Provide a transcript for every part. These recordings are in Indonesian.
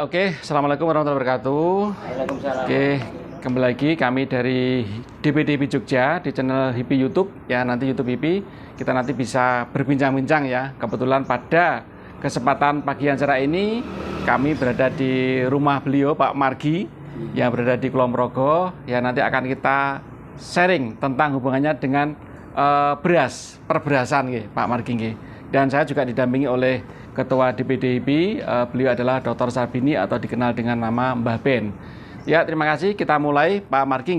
Oke. Assalamualaikum warahmatullahi wabarakatuh. Waalaikumsalam. Oke, kembali lagi kami dari DPD HIPI Jogja di channel HIPI YouTube. Ya, nanti YouTube HIPI kita nanti bisa berbincang-bincang ya. Kebetulan pada kesempatan pagi yang cerah ini kami berada di rumah beliau Pak Margi yang berada di Kulon Progo. Ya, nanti akan kita sharing tentang hubungannya dengan beras, perberasan Pak Margi. Dan saya juga didampingi oleh Ketua DPD HIPI, beliau adalah Dr. Sarbini atau dikenal dengan nama Mbah Ben. Ya, terima kasih. Kita mulai Pak Margi.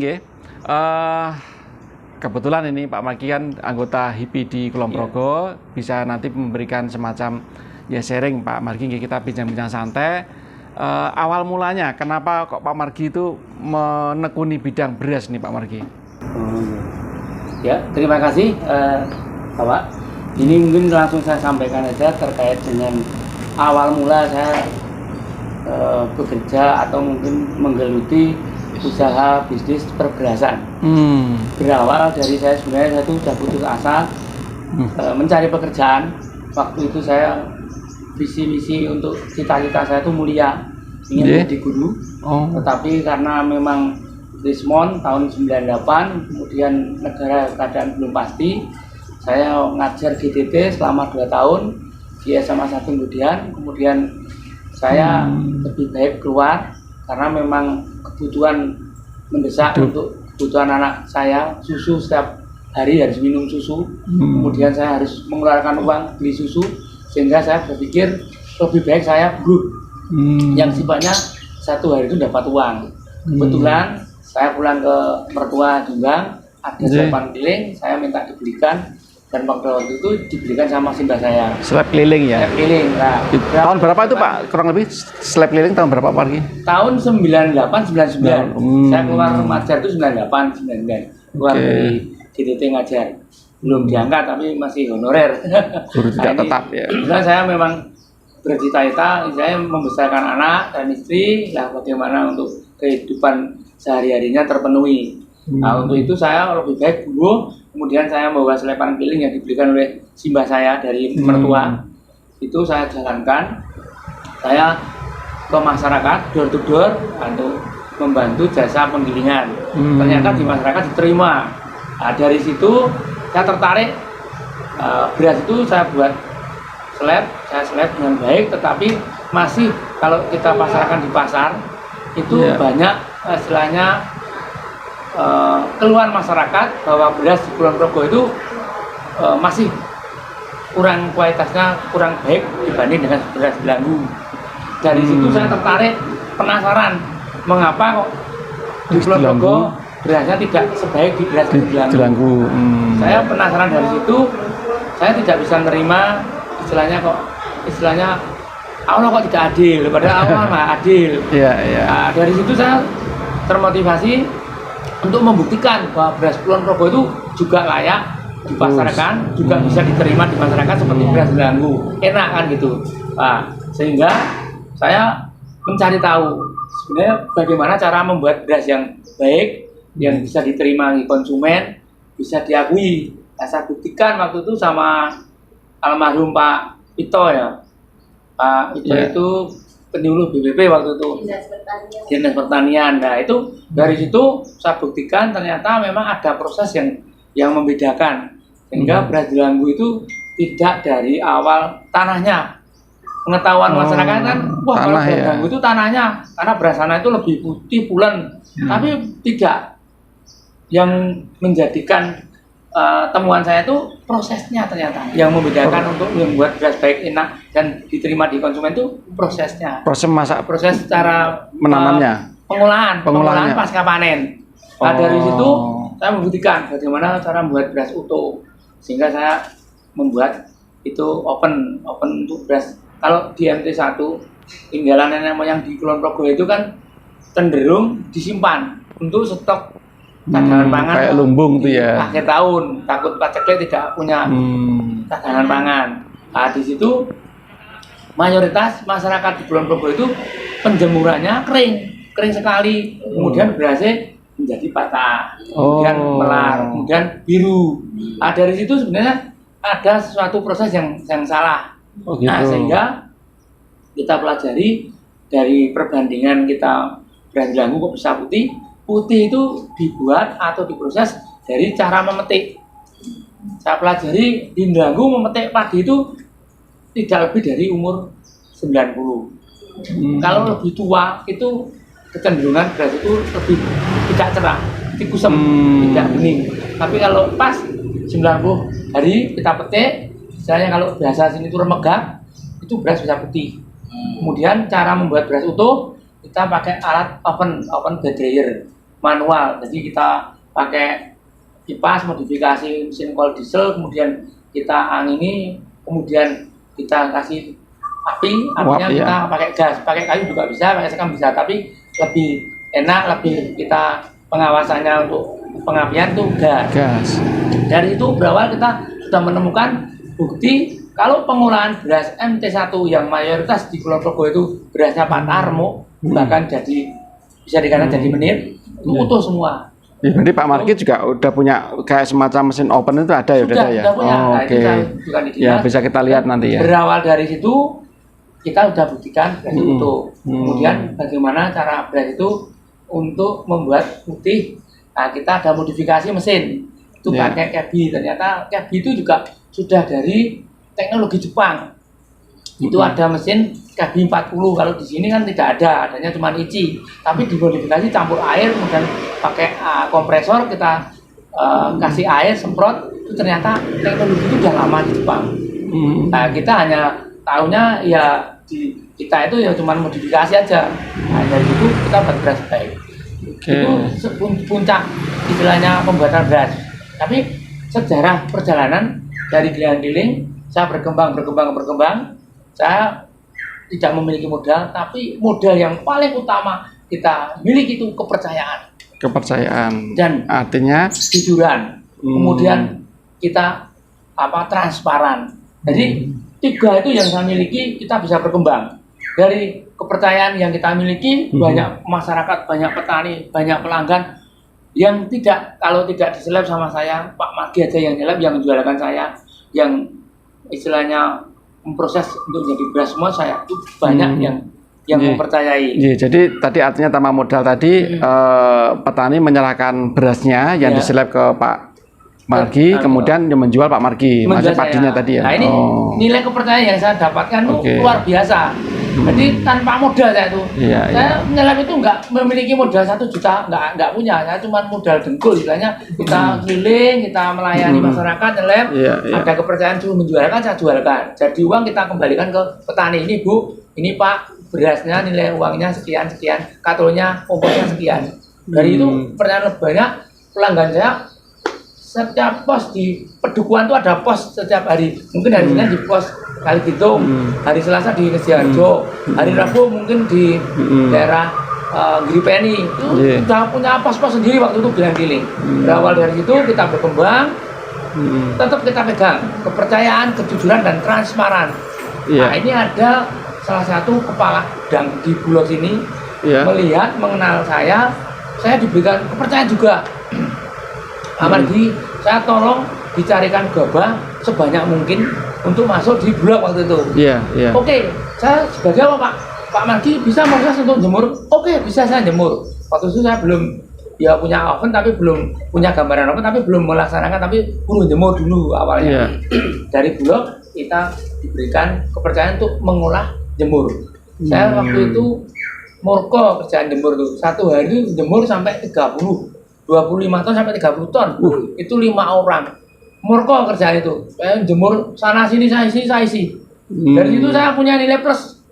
Kebetulan ini Pak Margi kan anggota HIPI di Kulon Progo, bisa nanti memberikan semacam ya sharing Pak Margi. Kita bincang-bincang santai. Awal mulanya kenapa kok Pak Margi itu menekuni bidang beras nih Pak Margi? Ya, terima kasih Bapak. Ini mungkin langsung saya sampaikan aja terkait dengan awal mula saya bekerja atau mungkin menggeluti usaha bisnis perberasan. Berawal dari saya sebenarnya itu sudah putus asa mencari pekerjaan. Waktu itu saya visi misi untuk cita-cita saya itu mulia, ingin menjadi guru. Tetapi karena memang Rismon tahun 98, kemudian negara keadaan belum pasti, saya ngajar GDT selama 2 tahun di SMA 1 kemudian saya lebih baik keluar karena memang kebutuhan mendesak untuk kebutuhan anak saya, susu setiap hari harus minum susu, kemudian saya harus mengeluarkan uang beli susu, sehingga saya berpikir lebih baik saya guru yang sifatnya satu hari itu dapat uang. Kebetulan saya pulang ke mertua Jombang, ada sepan keliling, saya minta dibelikan. Dan waktu itu dibelikan sama simbah saya. Slab keliling ya? Slab keliling. Nah, tahun berapa itu Pak? Kurang lebih slab keliling tahun berapa Pak Margi? Tahun 98, 99. Saya keluar ngajar itu 98, 99. Keluar dari GDT ngajar. Belum diangkat tapi masih honorer. Guru tidak tetap ya? Nah, saya memang bercita-cita, saya membesarkan anak dan istri. Nah, bagaimana untuk kehidupan sehari-harinya terpenuhi. Nah, untuk itu saya lebih baik guru. Kemudian saya membawa selepan keliling yang diberikan oleh simbah saya dari mertua. Itu saya jalankan. Saya ke masyarakat door to door untuk membantu jasa penggilingan. Ternyata di masyarakat diterima. Nah, dari situ saya tertarik. Beras itu saya buat slab, saya slab dengan baik. Tetapi masih kalau kita pasarkan di pasar itu banyak istilahnya keluhan masyarakat bahwa beras di Kulon Progo itu masih kurang kualitasnya, kurang baik dibanding dengan beras Belanggu. Dari situ saya tertarik, penasaran mengapa kok di Kulon Progo berasnya tidak sebaik di beras di Belanggu. Saya penasaran dari situ, saya tidak bisa menerima istilahnya Allah kok tidak adil, padahal Allah mah adil. Nah, dari situ saya termotivasi untuk membuktikan bahwa beras Kulon Progo itu juga layak dipasarkan, juga bisa diterima di masyarakat seperti beras Belanggu, enak kan gitu. Nah, sehingga saya mencari tahu sebenarnya bagaimana cara membuat beras yang baik, yang bisa diterima di konsumen, bisa diakui. Nah, saya buktikan waktu itu sama almarhum Pak Ito ya. Pak Ito itu penyuluh BPP waktu itu, Dinas Pertanian. Nah, itu dari situ saya buktikan ternyata memang ada proses yang membedakan, sehingga beras Belanggu itu tidak dari awal tanahnya. Pengetahuan masyarakat kan, wah kalau beras Belanggu itu tanahnya, karena beras sana itu lebih putih pulen, tapi tidak. Yang menjadikan temuan saya itu prosesnya ternyata yang membedakan untuk membuat beras baik, enak dan diterima di konsumen itu prosesnya. Proses cara menanamnya, pengolahan pasca panen. Nah, dari situ saya membuktikan bagaimana cara membuat beras utuh, sehingga saya membuat itu open untuk beras. Kalau di MT1 tinggalan nenek moyang di Kulon Progo itu kan cenderung disimpan untuk stok cadangan pangan kayak lumbung tuh ya, akhir tahun takut paceklik tidak punya cadangan pangan. Nah, di situ mayoritas masyarakat di Kulon Progo itu penjemurannya kering sekali, kemudian berasnya menjadi patah, kemudian melar, kemudian biru. Nah, dari situ sebenarnya ada sesuatu proses yang salah. Nah, sehingga kita pelajari dari perbandingan kita beras Delanggu kok bisa putih. Putih itu dibuat atau diproses dari cara memetik. Saya pelajari di Delanggu memetik padi itu tidak lebih dari umur 90. Kalau lebih tua itu kecenderungan beras itu lebih tidak cerah, lebih kusam, tidak bening. Tapi kalau pas 90 hari kita petik, misalnya kalau bahasa sini itu remegak, itu beras bisa putih. Kemudian cara membuat beras utuh, kita pakai alat oven bed dryer manual. Jadi kita pakai kipas modifikasi mesin kol diesel, kemudian kita angini, kemudian kita kasih apinya kita pakai gas, pakai kayu juga bisa, pakai sekam bisa, tapi lebih enak, lebih kita pengawasannya untuk pengapian tuh gas. Dari itu berawal kita sudah menemukan bukti kalau pengolahan beras MT1 yang mayoritas di Kulon Progo itu berasnya Pak Tarmo, bahkan jadi bisa dikatakan jadi menit, itu utuh semua. Ya, berarti Pak Marki juga udah punya kayak semacam mesin oven itu ada ya? Sudah punya. Oke. Ya, bisa kita lihat nanti ya. Berawal dari situ kita sudah buktikan beras utuh. Kemudian bagaimana cara beras itu untuk membuat putih? Nah, kita ada modifikasi mesin. Itu pakai Kebi. Ternyata Kebi itu juga sudah dari teknologi Jepang. Itu ada mesin Kebi 40. Kalau di sini kan tidak ada, adanya cuma ICI. Tapi dimodifikasi campur air, kemudian pakai kompresor, kita kasih air, semprot. Itu ternyata teknologi itu sudah lama di Jepang. Nah, kita hanya tahunya ya di kita itu ya cuma modifikasi aja. Nah, dari itu kita buat beras baik. Itu puncak istilahnya pembuatan beras. Tapi sejarah perjalanan dari keliling-keliling, saya berkembang. Saya tidak memiliki modal, tapi modal yang paling utama kita miliki itu kepercayaan. Dan artinya jujuran. Kemudian kita transparan. Jadi 3 itu yang saya miliki, kita bisa berkembang. Dari kepercayaan yang kita miliki, banyak masyarakat, banyak petani, banyak pelanggan yang kalau tidak diseleb sama saya, Pak Margi aja yang nyeleb, yang menjualkan saya, yang istilahnya memproses untuk jadi beras semua, saya itu banyak yang mempercayai. Jadi tadi artinya tanpa modal tadi petani menyerahkan berasnya yang diseleb ke Pak Margi, kemudian menjual Pak Margi, masih padinya tadi ya. Nah, ini nilai kepercayaan yang saya dapatkan itu luar biasa. Jadi tanpa modal saya itu, saya menyelam itu nggak memiliki modal 1 juta, nggak punya. Saya cuma modal dengkul, istilahnya kita keliling, kita melayani masyarakat, nyelam, ada kepercayaan suruh menjualkan, saya jualkan. Jadi uang kita kembalikan ke petani. Ini Bu, ini Pak, berasnya nilai uangnya sekian, katolnya, ongkosnya sekian. Dari itu pertanyaan banyak pelanggan saya. Setiap pos di Pedukuhan itu ada pos setiap hari. Mungkin hari Senin di pos Kaligitung, hari Selasa di Ngejarjo, hari Rabu mungkin di daerah Gripeni. Itu sudah punya pos-pos sendiri waktu itu keliling. Berawal dari situ kita berkembang, tetap kita pegang kepercayaan, kejujuran dan transparan. Nah, ini ada salah satu kepala gudang di Bulog sini melihat, mengenal saya diberikan kepercayaan juga. Margi, saya tolong dicarikan gabah sebanyak mungkin untuk masuk di Bulog waktu itu. Oke, saya sebagai apa Pak Margi bisa proses untuk jemur? Oke, bisa saya jemur. Waktu itu saya belum punya oven, tapi belum punya gambaran oven, tapi belum melaksanakan, tapi perlu jemur dulu awalnya. Dari Bulog kita diberikan kepercayaan untuk mengolah jemur. Saya waktu itu murko kerjaan jemur itu. 1 hari jemur sampai 25 ton sampai 30 ton. Itu 5 orang. Murko kerjaan itu. Saya jemur sana sini, saya isi. Dari situ saya punya nilai plus.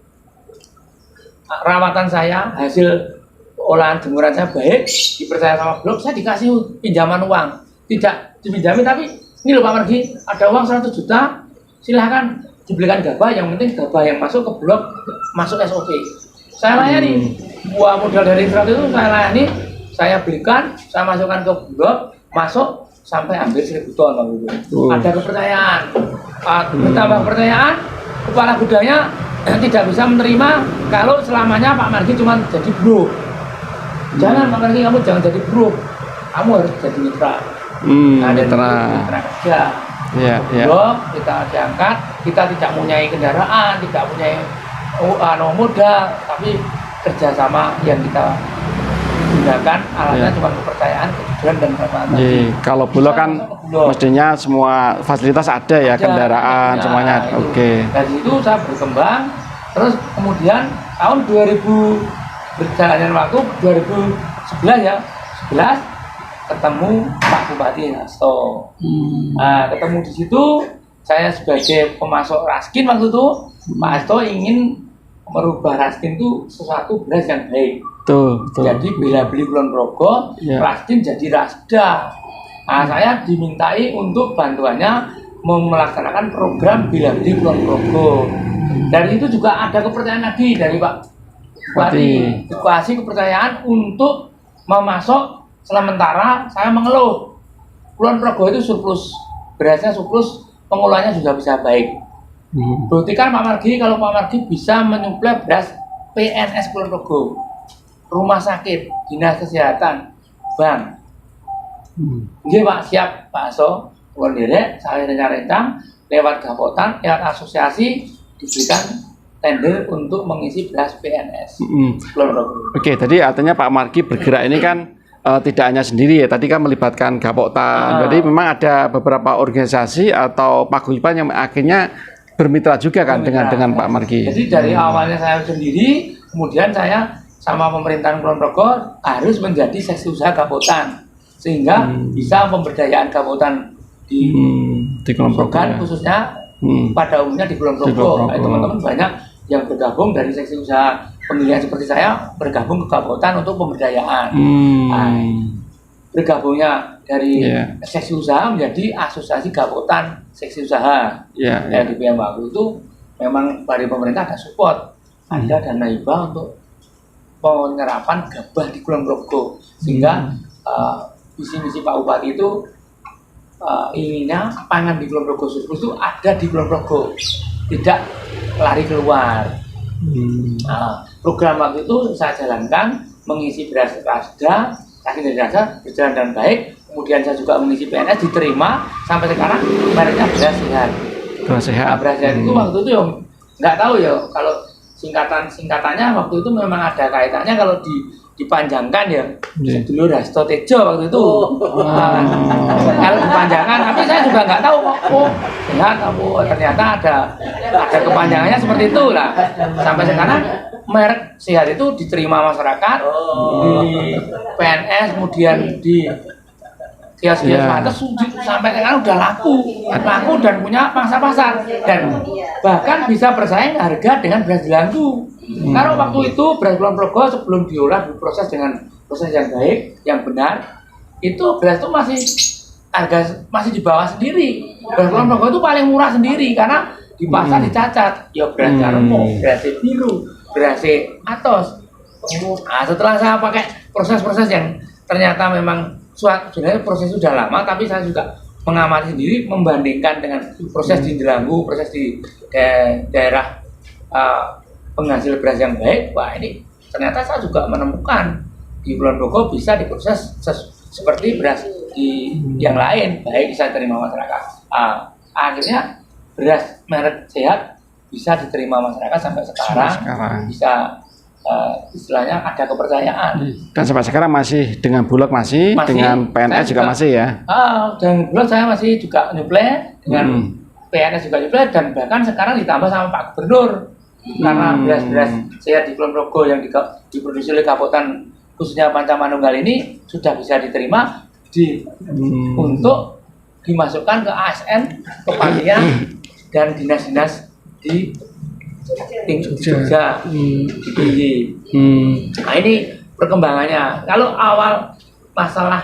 Rawatan saya, hasil olahan jemuran saya baik, dipercaya sama Bulog, saya dikasih pinjaman uang. Tidak dipinjami, tapi ini loh Pak Margi, ada uang 100 juta, silahkan dibelikan gabah, yang penting gabah yang masuk ke Bulog masuk SOP. Saya layani. Buah modal dari 100 itu saya layani. Saya belikan, saya masukkan ke Bulog, masuk sampai hampir 1000 ton waktu itu. Ada kepercayaan. Bertambah kepercayaan, kepala gudangnya tidak bisa menerima kalau selamanya Pak Margi cuma jadi bro. Jangan Pak Margi, kamu jangan jadi bro. Kamu harus jadi mitra. Mitra kerja. Bulog kita diangkat, kita tidak mempunyai kendaraan, tidak mempunyai modal, tapi kerjasama yang kita gunakan alatnya cuma kepercayaan, kejujuran dan kemanfaatan. Kalau Bulog kan mestinya semua fasilitas ada ya, kendaraan semuanya. Oke. Dari situ saya berkembang, terus kemudian tahun 2000 berjalannya waktu 2011 ya, 11 ketemu Pak Bupati Hasto. Nah, ketemu di situ saya sebagai pemasok Raskin waktu itu, Pak Hasto ingin merubah Raskin itu sesuatu beras yang baik. Jadi bila beli Kulon Progo, Raskin jadi Rasda. Nah, saya dimintai untuk bantuannya melaksanakan program bila beli Kulon Progo. Dari itu juga ada kepercayaan lagi dari Pak Bupati, dikasih kepercayaan untuk memasok. Sementara saya mengeluh Kulon Progo itu surplus, berasnya surplus, pengolahannya sudah bisa baik. Buktikan Pak Margi, kalau Pak Margi bisa menyuplai beras PNS Kulon Progo, rumah sakit, dinas kesehatan, bank. Nggih Pak, siap Pak Aso, Kulon Derek, saya rencang lewat Gapotan, lewat asosiasi diberikan tender untuk mengisi beras PNS Kulon Progo. Oke, tadi artinya Pak Margi bergerak ini kan tidak hanya sendiri ya, tadi kan melibatkan Gapotan. Jadi memang ada beberapa organisasi atau paguyuban yang akhirnya bermitra juga kan dengan Pak Margi. Jadi dari awalnya saya sendiri, kemudian saya sama pemerintahan Kulon Progo harus menjadi seksi usaha Gapotan, sehingga bisa pemberdayaan Gapotan di Kulon Progo khususnya pada umumnya di Kulon Progo. Teman-teman banyak yang bergabung dari seksi usaha pemilihan seperti saya bergabung ke Gapotan untuk pemberdayaan. Bergabungnya dari seksi usaha menjadi asosiasi Gapotan seksi usaha. Yang di PM waktu itu memang dari pemerintah ada support, ada dana hibah untuk penyerapan gabah di Kulon Progo, sehingga visi-misi Pak Bupati itu inginnya pangan di Kulon Progo surplus itu ada di Kulon Progo, tidak lari keluar. Program waktu itu saya jalankan mengisi beras Rasda, Raskin dari Rasda berjalan dengan baik. Kemudian saya juga mengisi PNS, diterima sampai sekarang mereknya beras sehat. Beras sehat. Beras sehat itu waktu itu nggak tahu ya kalau singkatannya waktu itu memang ada kaitannya kalau dipanjangkan ya. Dulu Rasto Tejo waktu itu. Kalau dipanjangkan, tapi saya juga nggak tahu kok. Sehat ternyata ada kepanjangannya seperti itu lah. Sampai sekarang merek sehat itu diterima masyarakat di PNS, kemudian di kios-kios atas sampai sekarang udah laku dan punya pangsa pasar, dan bahkan bisa bersaing harga dengan beras Delanggu. Karena waktu itu beras Kulon Progo sebelum diolah diproses dengan proses yang baik, yang benar, itu beras itu masih di bawah sendiri. Beras Kulon Progo itu paling murah sendiri karena di pasar dicacat ya beras Karmo, beras biru, beras Atos. Nah, setelah saya pakai proses-proses yang ternyata memang sebenarnya proses sudah lama, tapi saya juga mengamati sendiri, membandingkan dengan proses di Delanggu, proses di daerah penghasil beras yang baik. Wah, ini ternyata saya juga menemukan di Kulon Progo bisa diproses seperti beras di yang lain, baik bisa diterima masyarakat. Akhirnya beras merek sehat bisa diterima masyarakat sampai sekarang. Bisa istilahnya ada kepercayaan. Dan sampai sekarang masih dengan Bulog masih dengan PNS juga masih ya? Dengan Bulog saya masih juga nyuplai, dengan PNS juga nyuplai, dan bahkan sekarang ditambah sama Pak Gubernur. Karena beras-beras sehat di Kulon Progo yang diproduksi oleh Gapotan khususnya Panca Manunggal ini sudah bisa diterima untuk dimasukkan ke ASN, Kepatian, dan dinas-dinas di Jogja, Nah, ini perkembangannya. Kalau awal masalah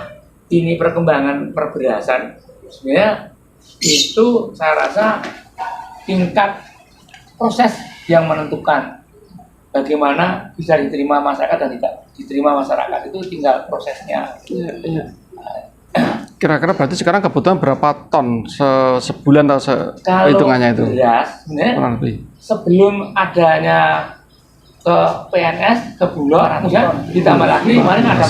ini perkembangan perberasan, sebenarnya itu saya rasa tingkat proses yang menentukan bagaimana bisa diterima masyarakat dan tidak diterima masyarakat, itu tinggal prosesnya. Kira-kira berarti sekarang kebutuhan berapa ton sebulan atau hitungannya itu? Beras, sebelum adanya ke PNS, ke Bulog, kemudian ditambah lagi kemarin ada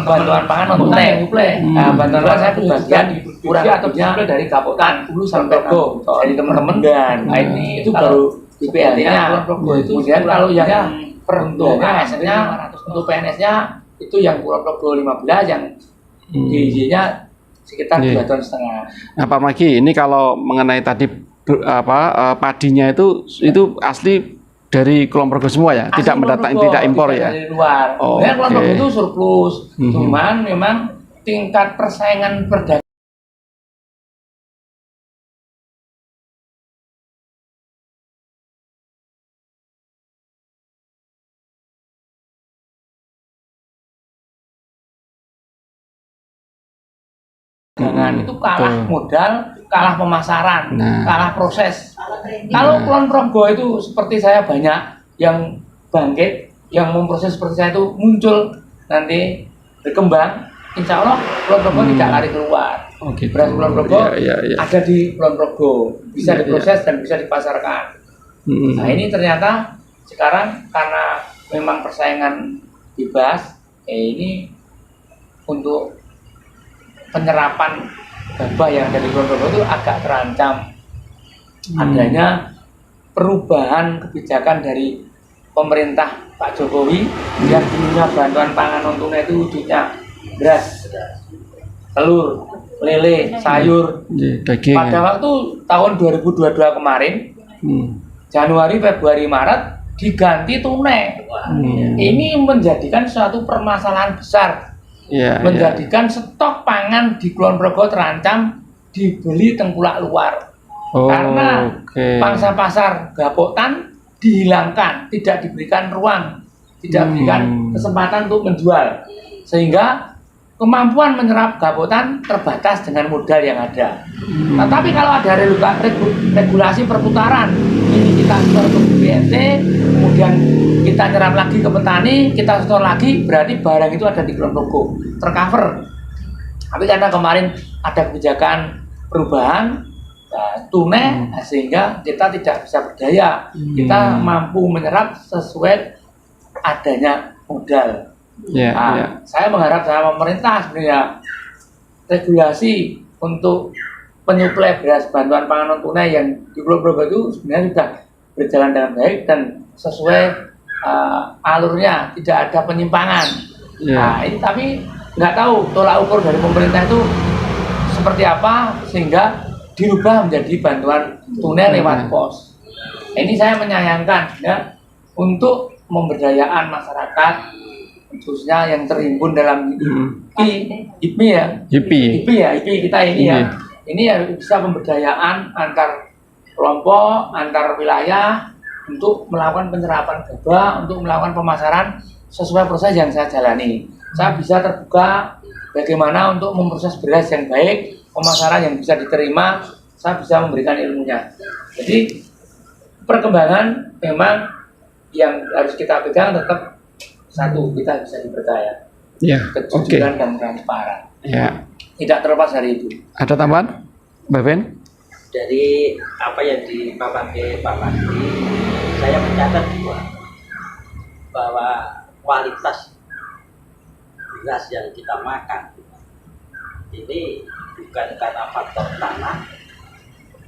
bantuan pangan non tunai. Nah, bantuan saya kebagian kurang atau lebihnya dari Gapotan, Hulu sampai Progo dari teman-teman, dan ini itu baru IPL-nya. Kemudian kalau yang per bulannya ASN-nya untuk PNS-nya itu yang Kulon Progo 15, yang DIY-nya sekitar 2,5 ton. Nah, Pak Magi, ini kalau mengenai tadi padinya itu asli dari Kulon Progo semua ya, asli tidak mendatang, tidak impor ya. Dari luar. Sebenarnya Kulon Progo itu surplus, cuman memang tingkat persaingan perdagangan itu kalah modal, kalah pemasaran, kalah proses. Kalau Kulon Progo itu seperti saya banyak yang bangkit, yang memproses seperti saya itu muncul nanti berkembang, insya Allah Kulon Progo tidak lari keluar. Beras Kulon Progo ada di Kulon Progo, bisa diproses dan bisa dipasarkan. Nah ini ternyata sekarang karena memang persaingan bebas, ini untuk penyerapan gabah yang dari Kulon Progo itu agak terancam adanya perubahan kebijakan dari pemerintah Pak Jokowi yang dulunya bantuan pangan non tunai itu wujudnya beras, telur, lele, sayur. Daging. Pada waktu tahun 2022 kemarin, Januari, Februari, Maret diganti tunai. Ini menjadikan suatu permasalahan besar. Menjadikan stok pangan di Kulon Progo terancam dibeli tengkulak luar. Karena pangsa pasar Gapotan dihilangkan, tidak diberikan ruang, tidak diberikan kesempatan untuk menjual, sehingga kemampuan menyerap Gapotan terbatas dengan modal yang ada. Nah, tapi kalau ada regulasi perputaran, ini kita store ke BNT, kemudian kita nyerap lagi ke petani, kita store lagi, berarti barang itu ada di Kulon Progo, tercover. Tapi karena kemarin ada kebijakan perubahan tunai, sehingga kita tidak bisa berdaya, kita mampu menyerap sesuai adanya modal. Saya mengharap sama pemerintah sebenarnya regulasi untuk penyuplai beras bantuan pangan non tunai yang di Kulon Progo itu sebenarnya sudah berjalan dengan baik dan sesuai alurnya, tidak ada penyimpangan. Nah ini tapi nggak tahu tolak ukur dari pemerintah itu seperti apa sehingga dirubah menjadi bantuan tunai lewat pos. Ini saya menyayangkan ya, untuk pemberdayaan masyarakat khususnya yang terhimpun dalam HIPMI ya, HIPMI kita ini ya. Ini ya bisa pemberdayaan antar kelompok, antar wilayah untuk melakukan penyerapan gabah, untuk melakukan pemasaran sesuai proses yang saya jalani. Saya bisa terbuka bagaimana untuk memproses beras yang baik, pemasaran yang bisa diterima, saya bisa memberikan ilmunya. Jadi perkembangan memang yang harus kita pegang tetap satu, kita bisa dipercaya, kejujuran dan transparan. Tidak terlepas dari itu. Ada tambahan, Mbak Ben? Dari apa yang dipaparkan Pak Magi, saya mencatat bahwa kualitas beras yang kita makan ini bukan karena faktor tanah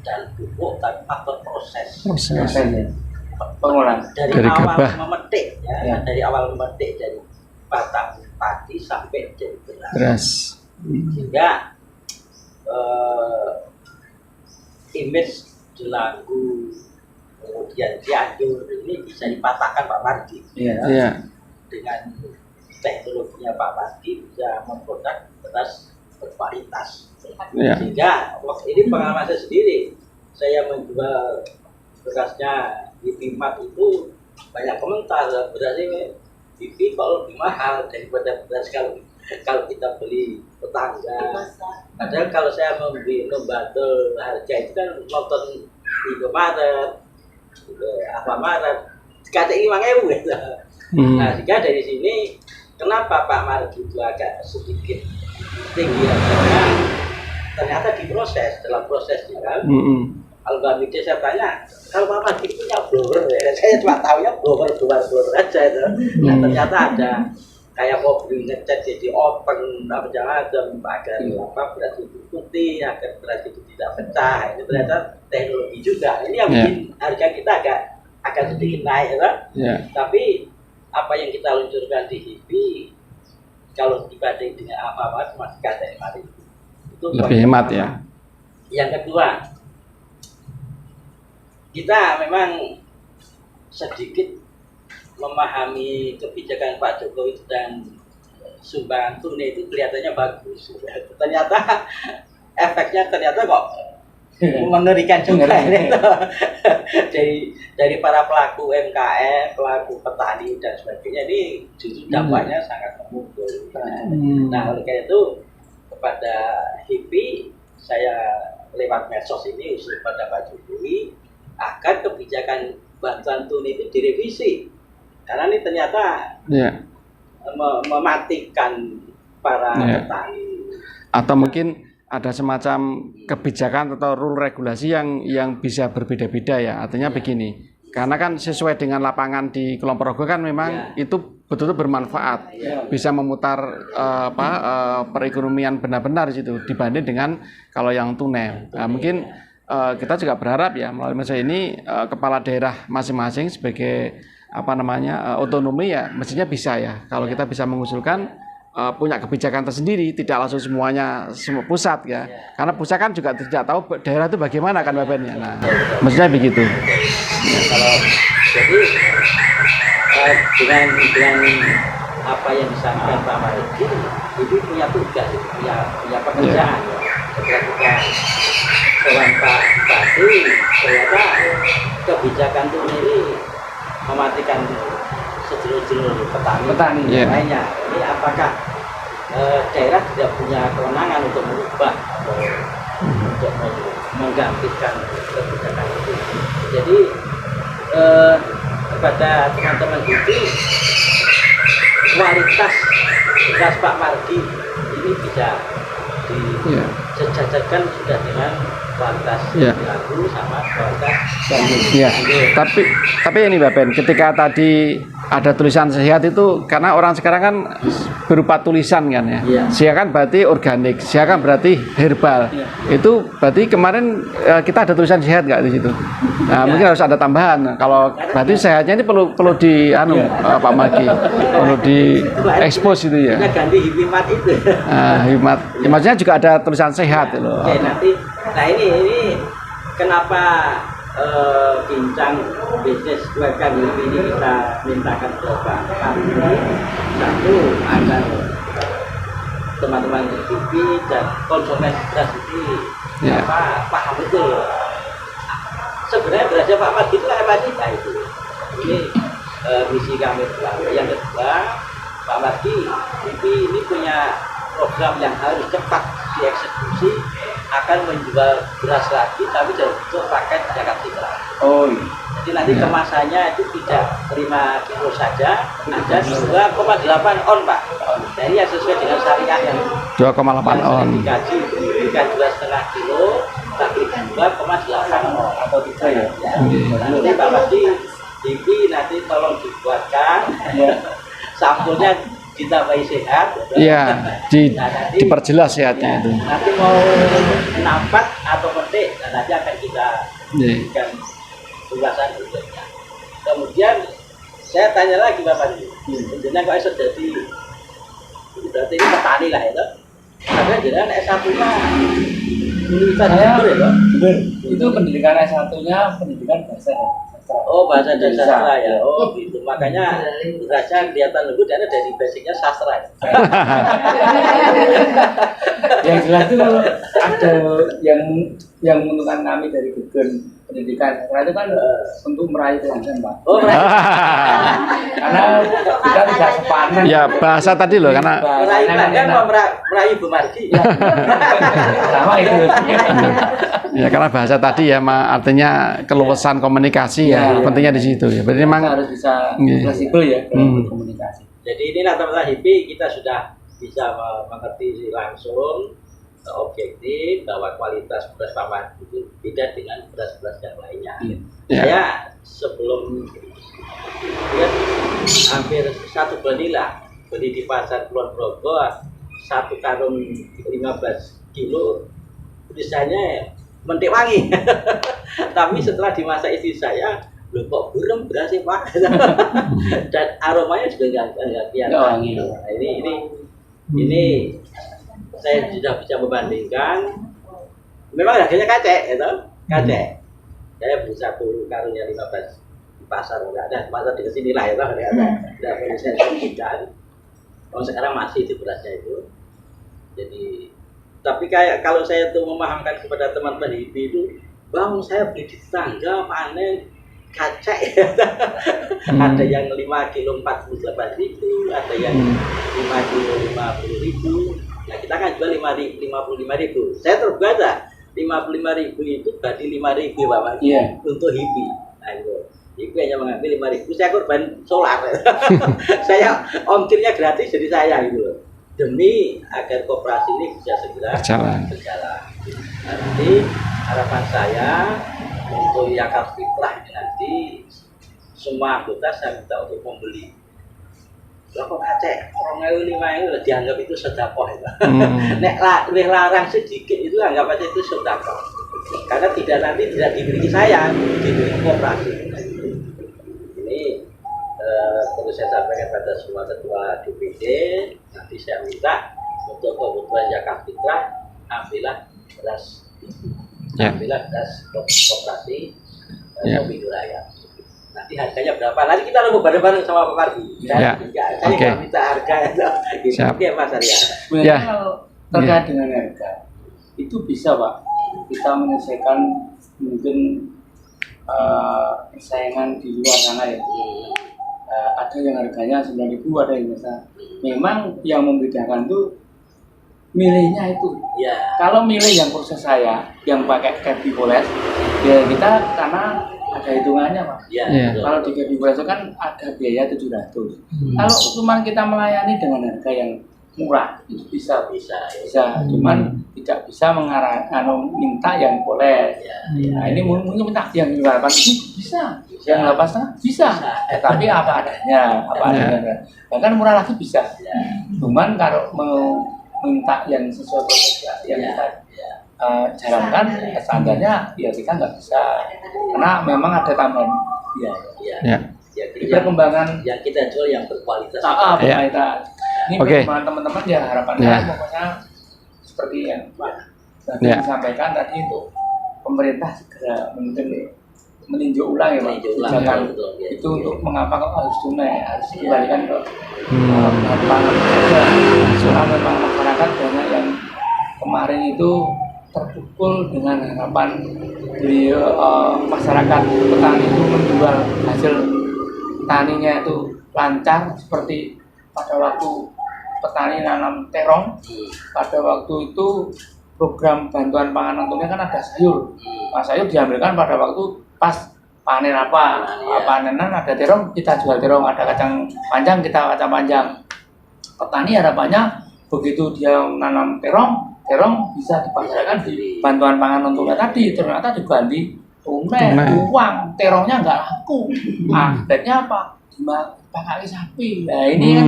dan pupuk, tapi faktor proses. Pengolahan dari awal gabah. Memetik dari awal memetik dari batang padi sampai jadi beras. Sehingga image Delanggu kemudian Cianjur ini bisa dipatahkan Pak Mardi. Dengan teknologinya Pak Mardi bisa memproduksi beras berkualitas. Sehingga waktu ini pengalaman saya sendiri, saya menjual berasnya di Pimat itu banyak komentar, beras ini BP kok lebih mahal daripada beras kalau kita beli tetangga. Padahal kalau saya membandel harga itu kan nonton di Indomaret, Alfamaret, kata ini 5.000 gitu. Nah, jika dari sini kenapa Pak Mardi itu agak sedikit tinggi harganya? Ternyata diproses, dalam proses juga. Kalau Mbak Mide saya tanya, kalau Pak Mardi punya blower ya, saya cuma tahunya blower aja itu. Nah, ternyata ada kayak mobil ngecat jadi open, macam-macam agar beras itu putih, agar beras itu tidak pecah. Itu ternyata teknologi juga. Ini yang bikin harga kita agak akan sedikit naik kan? Tapi apa yang kita luncurkan di HIPI kalau dibanding dengan Alfamart masih kata itu lebih hemat ya. Yang kedua, kita memang sedikit memahami kebijakan Pak Jokowi dan sumbangan tunai itu kelihatannya bagus. Ternyata efeknya ternyata kok mengerikan juga dari para pelaku UMKM, pelaku petani dan sebagainya ini justru dampaknya sangat memukul. Nah, oleh karena itu kepada HIPI saya lewat medsos ini usul pada Pak Jokowi agar kebijakan bantuan tunai itu direvisi karena ini ternyata mematikan para petani. Atau mungkin ada semacam kebijakan atau rule regulasi yang bisa berbeda-beda ya. Artinya begini, karena kan sesuai dengan lapangan di Kulon Progo kan memang itu betul-betul bermanfaat, bisa memutar perekonomian benar-benar di situ dibanding dengan kalau yang tunai. Nah, mungkin kita juga berharap ya melalui masa ini kepala daerah masing-masing sebagai otonomi ya mestinya bisa ya kalau kita bisa mengusulkan punya kebijakan tersendiri, tidak langsung semuanya semua pusat ya. Karena pusat kan juga tidak tahu daerah itu bagaimana kan Bapak-nya. Nah, mestinya begitu. Ya, kalau jadi dengan apa yang disampaikan Pak Marji, itu punya tugas, punya pekerjaan. Ketika kawan Pak tadi ternyata kebijakan ini mematikan sedulur-sedulur petani lainnya. Ini apakah daerah tidak punya kewenangan untuk merubah atau untuk menggantikan kebijakan itu? Jadi kepada teman-teman itu kualitas beras Pak Margi ini bisa disejajarkan sudah dengan kualitas lagu sama kualitas tapi ini Mbak Ben, ketika tadi ada tulisan sehat itu karena orang sekarang kan berupa tulisan kan ya. Sehat kan berarti organik, sehat kan berarti herbal. Itu berarti kemarin kita ada tulisan sehat nggak di situ? Nah, mungkin harus ada tambahan. Kalau berarti sehatnya ini perlu di Pak Margi, perlu di expose itu ya. Ganti Hipimat itu. Hipimat. Ya, maksudnya juga ada tulisan sehat loh. Oke, nanti nah ini kenapa bincang bisnis UMKM ini kita mintakan ke Pak Margi satu agar teman-teman di TV dan konsumen beras ini paham betul sebenarnya berasnya Pak Margi itu apa sih? Nah, itu ini misi kami berdua. Yang kedua, Pak Margi ini punya program yang harus cepat dieksekusi akan menjual beras lagi tapi untuk paket zakat fitrah. Jadi nanti kemasannya itu tidak 5 kilo saja, ada 2,8 on Pak. Nah, ini yang sesuai dengan syariah yang 2,8 on. Dikaji bukan 2,5 kilo tapi 2,8 on atau 3 ya. Nanti Pak Margi ini nanti tolong dibuatkan sampulnya ditambahi sehat. Iya, diperjelas sehatnya itu. Nanti mau nampak atau petik, nanti akan kita berikan ulasan berikutnya. Kemudian saya tanya lagi Bapak ini, sebenarnya kok bisa jadi berarti ini petani lah itu. Tapi jangan S1-nya Universitas Jember ya, Pak? Itu pendidikan S1-nya pendidikan bahasa sastra. Oh, bahasa dan sastra ya. Oh, gitu. Makanya berasnya kelihatan lembut karena dari basicnya sastra ya. Yang jelas itu kalau ada yang menentukan kami dari Gugun pendidikan sastra itu kan untuk meraih pelanggan Pak. Oh, karena kita tidak sepanen. Ya bahasa tadi loh karena meraih pelanggan mau meraih Ibu Margi. Sama itu. Ya karena bahasa tadi ya artinya keluasan komunikasi ya pentingnya di situ ya. Berarti memang harus bisa fleksibel ya komunikasi. Jadi ini teman-teman HIPI kita sudah bisa mengerti langsung objektif bahwa kualitas beras Pak Margi itu beda dengan beras-beras yang lainnya. Saya sebelum hampir 1 bulan inilah beli di pasar Kulon Progo 1 karung 15 kilo tulisannya mentik wangi. Tapi setelah dimasak istri saya loh kok burem beras sih Pak. Dan aromanya juga nggak kelihatan. Nah, ini saya sudah bisa membandingkan. Memang harganya kacek, gitu. Kacek. Saya beli 1 karungnya 15 di pasar, nggak ada. Pasar di sini lah, itu nggak ada. Saya sebutkan. Kalau sekarang masih di berasnya itu. Jadi, tapi kayak kalau saya tuh memahamkan kepada teman-teman itu, bang saya beli di tetangga panen kacek. Ada yang 5 kilo 48.000, ada yang 5 kilo 50.000. Nah kita kan jual 55.000. Saya terbaca 55.000 itu berarti 5.000 Bapak untuk hippie. Nah itu hippie hanya mengambil 5.000. Saya korban solar. Saya ongkirnya gratis jadi saya gitu. Demi agar koperasi ini bisa segera berjalan. Nah, nanti harapan saya untuk Yakar Fitrah ini nanti semua anggota saya minta untuk membeli. Lah kok kacek 2.500 udah dianggap itu sedekah itu. Nek lebih larang sedikit itu anggap aja itu sedekah. Karena tidak diberi saya, diberi koperasi. Ini perlu saya sampaikan pada semua ketua DPD. Nanti saya minta untuk kebutuhan Yakar Fitrah ambillah beras koperasi Kopi Duraya. Nanti harganya berapa? Nanti kita nunggu bareng-bareng sama Pak Mardi. Saya nggak minta harga itu. Oke Mas Arya. Sebenarnya kalau terkait dengan harga itu bisa Pak. Kita menyelesaikan mungkin persaingan di luar sana ya. Ada yang harganya 9.000, ada yang biasa. Memang yang membedakan tuh milihnya itu. Kalau milih yang proses saya yang pakai Cappy Poles, ya kita karena ada hitungannya Pak. Kalau di Cappy Poles itu kan ada biaya 700. Kalau cuma kita melayani dengan harga yang murah itu bisa. Cuman tidak bisa minta yang Poles. Nah ini mungkin minta yang 8 itu bisa. Yang 8,5 bisa. Tapi apa adanya. Bahkan murah lagi bisa. Cuman kalau mau minta yang sesuai proses yang kita jalankan standarnya ya kita nggak bisa karena memang ada tambahan perkembangan yang kita jual yang berkualitas. Berkualitas. Ini perkembangan teman-teman ya harapannya pokoknya seperti yang Pak disampaikan tadi untuk pemerintah segera mungkin meninjau ulang ya Pak kebijakan itu untuk mengapa kok harus tunai harus dikembalikan ke pangan saja. Soalnya memang masyarakat banyak yang kemarin itu terpukul dengan harapan masyarakat petani itu menjual hasil taninya itu lancar seperti pada waktu petani nanam terong. Pada waktu itu program bantuan pangan non-tunai kan ada sayur. Sayur diambilkan pada waktu pas panen panenan ada terong kita jual terong, ada kacang panjang kita kacang panjang. Petani harapannya begitu dia nanam terong bisa dipasarkan di bantuan pangan non tunai tadi, ternyata diganti tunai uang, terongnya nggak laku. Akhirnya apa? Dipakai sapi. Nah ini kan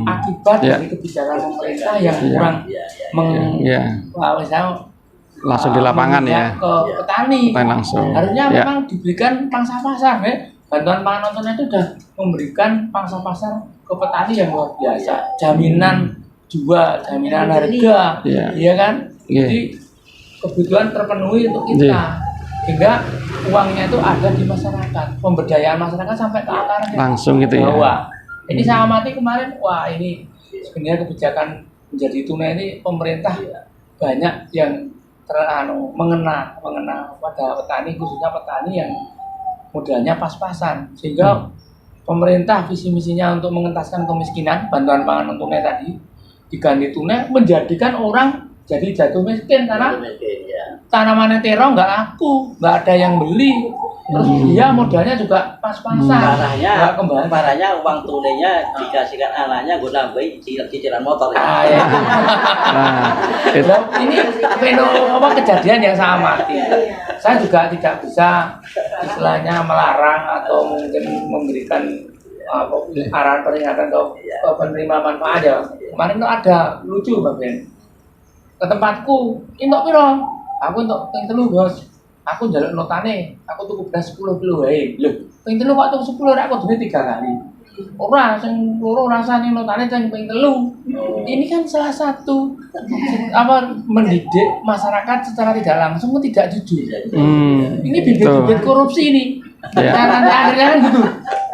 akibat dari kebijakan pemerintah yang kurang langsung di lapangan ya ke petani langsung. Harusnya memang diberikan pangsa pasar bantuan pangan non tunai itu sudah memberikan pangsa pasar ke petani yang luar biasa, jaminan jual, jaminan harga, kan? Jadi kebutuhan terpenuhi untuk kita, sehingga uangnya itu ada di masyarakat, pemberdayaan masyarakat sampai ke akarnya langsung gitu ya. Ini saya amati kemarin, ini sebenarnya kebijakan menjadi tunai ini pemerintah banyak yang mengena pada petani, khususnya petani yang modalnya pas-pasan, sehingga pemerintah visi misinya untuk mengentaskan kemiskinan, bantuan pangan non tunai tadi diganti tunai, menjadikan orang jadi jatuh miskin karena tanamannya terong nggak laku, nggak ada yang beli, terus dia modalnya juga pas-pasan. Parahnya uang tunainya dikasihkan anaknya gue nambahin cicilan motor. Ini kejadian yang saya amati. Saya juga tidak bisa istilahnya melarang atau mungkin memberikan arahan peringatan atau penerima manfaat ya. Kemarin itu ada lucu Mbak Ben. Ke tempatku, untuk piro? Aku untuk yang telu bos. aku njaluk notane, aku tuku beras 10 kilo wae. Lho, ping 3 kok tuku 10 rek kudune 3 kali. Ora, sing loro rasane notane sing ping 3. Ini kan salah satu mendidik masyarakat secara tidak langsung tidak jujur. Ini bibit-bibit korupsi ini. Nah, akhirnya kan gitu.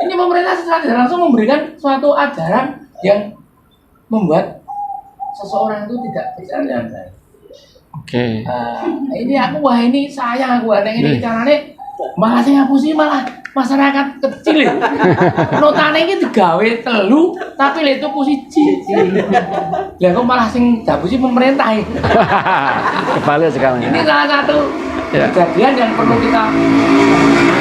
Ini pemerintah secara tidak langsung memberikan suatu ajaran yang membuat seseorang itu tidak berjalan. Oke. Ini ini sayang aku ini carane malah sing ngapusi malah masyarakat kecil. Notane iki digawe 3 tapi lek tuku 1. Lah kok malah sing ngapusi pemerintah. Kebalik sekarang. Ini salah satu kejadian yang perlu kita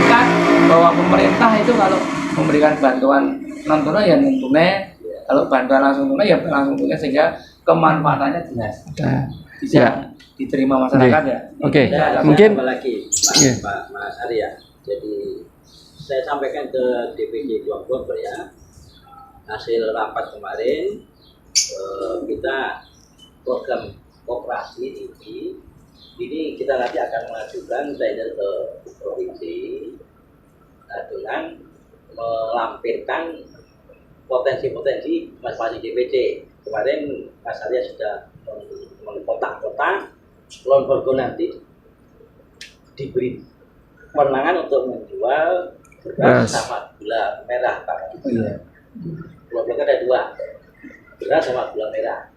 ingat bahwa pemerintah itu kalau memberikan bantuan non tunai ya non tunai, kalau bantuan langsung tunai ya langsung tunai sehingga kemanfaatannya jelas. Bisa diterima masyarakat ya. Oke. Mungkin lagi Pak Mas Arya. Jadi saya sampaikan ke DPD Bogor ya, hasil rapat kemarin kita program koperasi ini kita nanti akan mengajukan tender ke provinsi dengan melampirkan potensi-potensi masing-masing DPC. Kemarin Mas Arya sudah mengkotak-kotak Kulonprogo nanti diberi kewenangan untuk menjual beras sama gula merah Pak. Kulonprogo ada 2, beras sama gula merah.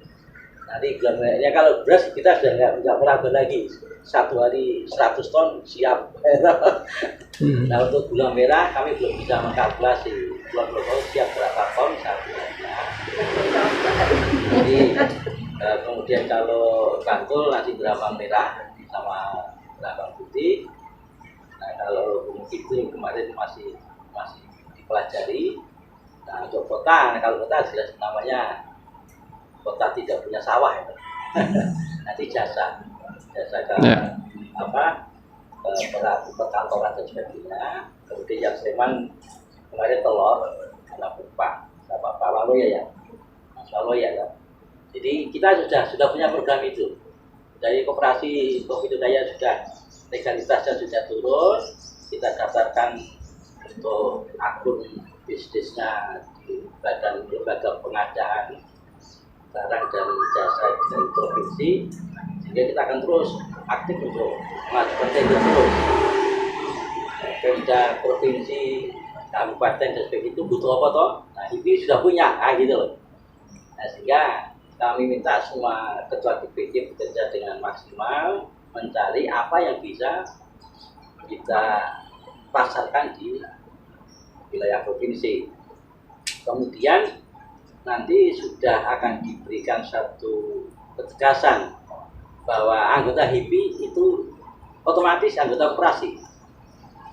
Nanti gula merahnya kalau beras kita sudah nggak meragukan lagi, 1 hari 100 ton siap. Nah untuk gula merah kami belum bisa mengkalkulasi Kulonprogo siap berapa ton satu harinya. Jadi kemudian kalau Bangkul nanti berapa merah sama berapa putih. Nah kalau itu kemarin masih dipelajari. Nah untuk kota, kalau kota jelas namanya kota tidak punya sawah itu. Nanti jasa perkantoran dan sebagainya. Kemudian yang Sleman kemarin telur, anak Pak Waloya ya, Mas Waloya ya. Jadi kita sudah punya program itu. Dari koperasi Kopi Daya sudah legalitasnya sudah turun. Kita daftarkan untuk akun bisnisnya di Badan Lembaga Pengadaan Barang dan Jasa dari provinsi. Sehingga kita akan terus aktif untuk mengajukan tender terus. Pemda provinsi, kabupaten dan sebagainya itu butuh apa toh? Nah ini sudah punya, gitu loh. Nah sehingga kami minta semua ketua DPD bekerja dengan maksimal mencari apa yang bisa kita pasarkan di wilayah provinsi. Kemudian nanti sudah akan diberikan satu ketegasan bahwa anggota HIPI itu otomatis anggota koperasi.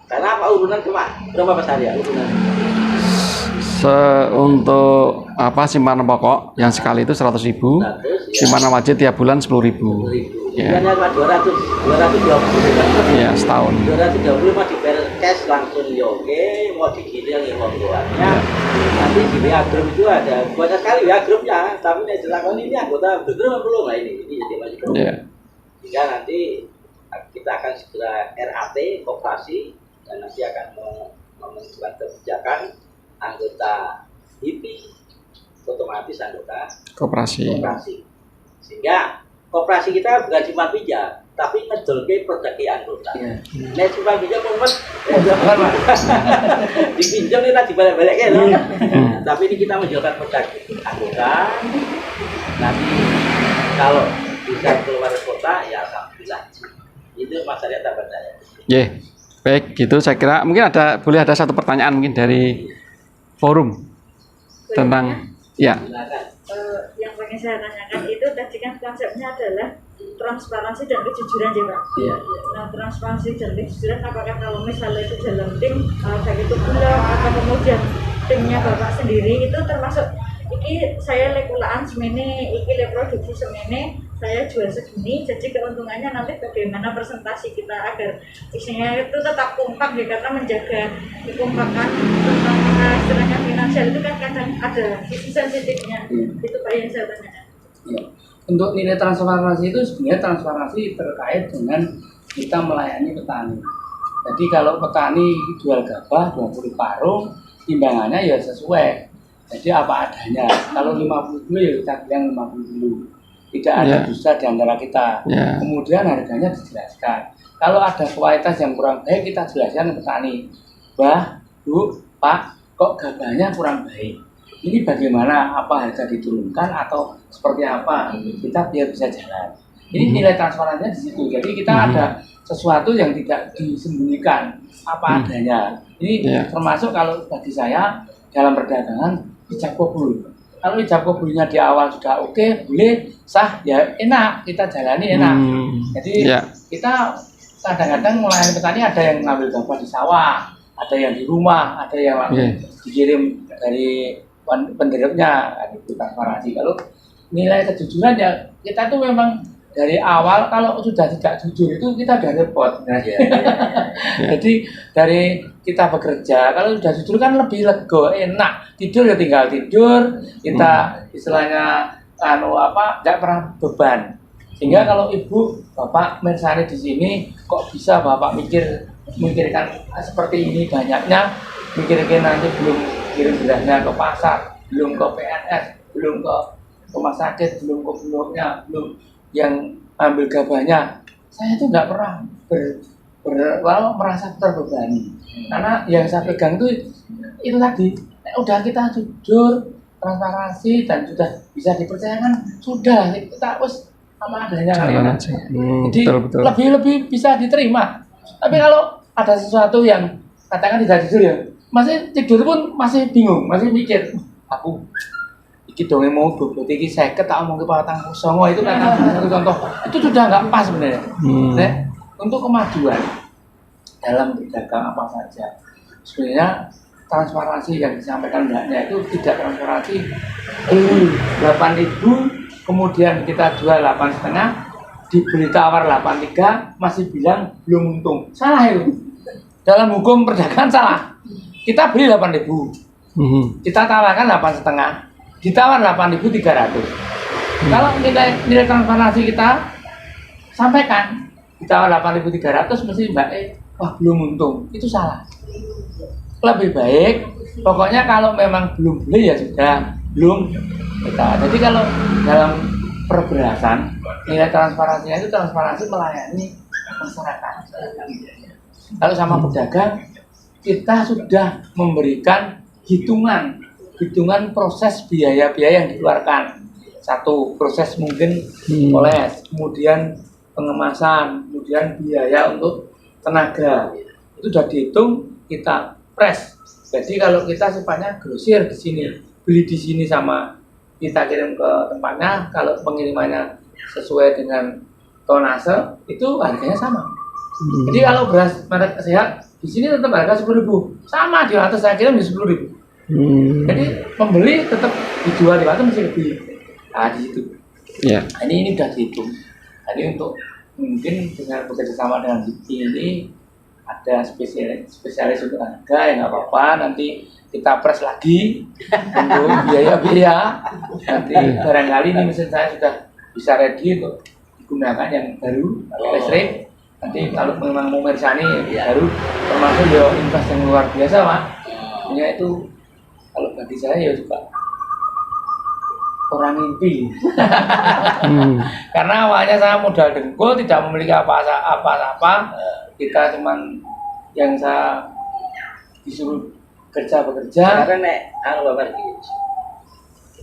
Karena apa urunan berapa Mas Arya urunan? Untuk simpanan pokok yang sekali itu 100.000, simpanan wajib tiap bulan 10.000. Ya. 220. Ya, setahun. 220 mau dibayar cash langsung ya oke, mau digiling ya monggoannya. Nanti di WA Group itu ada banyak sekali WA Groupnya, tapi nih jelaskan ini anggota belum lah ini jadi masih belum. Sehingga nanti kita akan segera RAT koperasi dan nanti akan menentukan kebijakan anggota HIPI otomatis anggota koperasi. Sehingga koperasi kita bukan cuma pinjam, tapi ngedolke produk anggota. Nek cuma pinjam pun dipinjam kita dibalik-balik loh. Tapi ini kita menjualkan produk anggota. Nanti kalau bisa keluar kota ya alhamdulillah. Itu Mas Arya tambah saya. Baik, gitu saya kira mungkin boleh ada satu pertanyaan mungkin dari forum tentang yang pengen saya tanyakan itu tadi kan konsepnya adalah transparansi dan kejujuran ya Pak. Nah transparansi dan kejujuran apakah kalau misalnya itu dalam tim baik itu Bulog atau kemudian timnya Bapak sendiri itu termasuk iki saya lekulaan semene, iki le produksi semene, saya jual segini, jadi keuntungannya nanti bagaimana presentasi kita agar isinya itu tetap kompak ya, karena menjaga kekompakan tentang istilahnya finansial itu kan kadang ada sisi sensitifnya. Itu Pak yang saya tanyakan. Untuk nilai transparansi itu sebenarnya transparansi terkait dengan kita melayani petani. Jadi kalau petani jual gabah 20 karung, timbangannya ya sesuai. Jadi apa adanya. Kalau 50 kilo ya kita bilang 50 kilo. Tidak ada dusta di antara kita. Kemudian harganya dijelaskan. Kalau ada kualitas yang kurang baik, kita jelaskan ke petani. Mbah, Bu, Pak, kok gabahnya kurang baik? Ini bagaimana? Apa harga diturunkan atau seperti apa? Kita biar bisa jalan. Ini nilai transparansinya di situ. Jadi kita ada sesuatu yang tidak disembunyikan apa adanya. Ini termasuk kalau bagi saya dalam perdagangan ijab kabul. Kalau ijab kabulnya di awal sudah oke, boleh sah, ya enak, kita jalani enak. Jadi kita kadang-kadang melayani petani, ada yang ngambil gabah di sawah, ada yang di rumah, ada yang dikirim dari penderipnya, itu transparansi. Kalau nilai kejujuran ya kita tuh memang dari awal kalau sudah tidak jujur itu kita udah repot. Jadi dari kita bekerja kalau sudah jujur kan lebih lega, enak, tidur ya tinggal tidur, kita istilahnya nggak pernah beban. Sehingga kalau ibu bapak mencari di sini kok bisa bapak mikirkan seperti ini banyaknya, mikirkan nanti belum kirim berasnya ke pasar, belum ke PNS, belum ke rumah sakit, belum ke bulognya, belum yang ambil gabahnya. Saya itu nggak pernah merasa terbebani, karena yang saya pegang itu tadi udah kita jujur, transparansi dan sudah bisa dipercayakan, sudah kita apa adanya kan. Jadi betul. Lebih bisa diterima. Tapi kalau ada sesuatu yang katakan tidak jujur ya, masih tidur pun masih bingung, masih mikir aku dong yang mau bobot iki 50 tak omong ke patang kosong itu kan satu contoh itu sudah nggak pas sebenarnya. Untuk kemajuan dalam berdagang apa saja sebenarnya transparansi yang disampaikan mbaknya itu tidak transparansi. 8.000 kemudian kita jual 8,5, dibeli tawar 83 masih bilang belum untung, salah itu. Dalam hukum perdagangan salah. Kita beli 8.000, kita tawarkan 8,5, ditawar 8.300. Kalau nilai transparansi kita sampaikan ditawar 8.300 mesti mbak wah belum untung, itu salah. Lebih baik pokoknya kalau memang belum beli ya sudah belum kita. Jadi kalau dalam perberasan nilai transparansinya itu transparansi melayani masyarakat. Kalau sama pedagang kita sudah memberikan hitungan proses biaya-biaya yang dikeluarkan. Satu, proses mungkin poles, kemudian pengemasan, kemudian biaya untuk tenaga. Itu sudah dihitung, kita press. Jadi kalau kita sifatnya grosir di sini, beli di sini sama kita kirim ke tempatnya, kalau pengirimannya sesuai dengan tonase, itu harganya sama. Jadi kalau beras merek sehat, di sini tetap harga 10.000, sama di atas saya kirim di 10.000. Jadi pembeli tetap dijual di atas masih lebih. Nah di situ. Nah, ini sudah dihitung. Jadi untuk mungkin dengan bekerja sama dengan HIPI ini ada spesialis untuk harga yang nggak apa-apa, nanti kita press lagi untuk biaya-biaya. Nanti barangkali ini mesin saya sudah bisa ready untuk digunakan yang baru listrik. Nanti kalau memang mau mersani baru, termasuk ya invest yang luar biasa Pak. Punya itu kalau bagi saya ya juga orang mimpi. Karena awalnya saya modal dengkul, tidak memiliki apa-apa. Kita cuman yang saya disuruh bekerja. Karena Bapak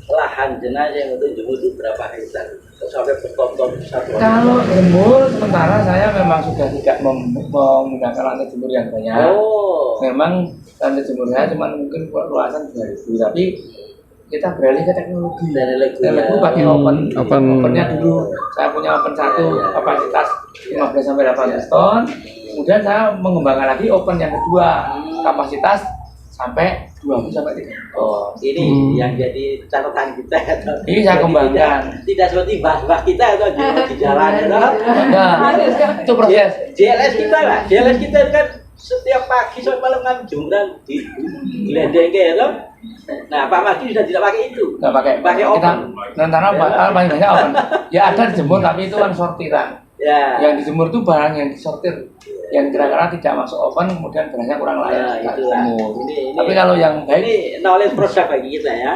lahan jenazah yang untuk jemur itu berapa hektar? Sampai bertonton satu. Kalau jemur sementara saya memang sudah tidak menggunakan lantai jemur yang banyak. Memang lantai jemur saya cuma mungkin luasan 2.000, tapi kita beralih ke teknologi. Teknologi pakai opennya dulu. Saya punya open 1 kapasitas 15 sampai 18 ton. Kemudian saya mengembangkan lagi open yang kedua kapasitas sampai 20 sampai 30. Ini yang jadi catatan kita. Ini saya kembangkan. Tidak seperti bahas kita atau di jalan. Itu proses. JLS kita lah. JLS kita kan setiap pagi sampai malam kan jemuran di geledeng gitu. Nah, Pak Madi sudah tidak pakai itu. Nggak pakai open. Sementara paling banyak open. Ya ada dijemur tapi itu kan sortiran. Ya. Yang dijemur itu barang yang disortir, yang kira-kira tidak masuk oven, kemudian barangnya kurang layak itu dijemur. Ini, tapi kalau yang baik, ini knowledge produk bagi kita ya.